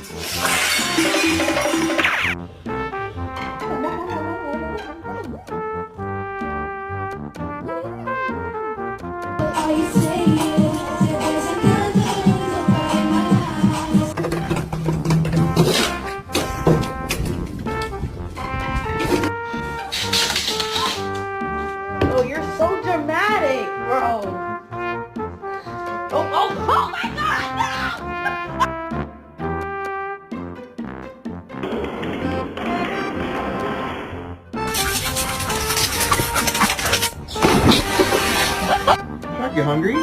Oh, you're so dramatic, bro. Oh my God, Shark, you hungry?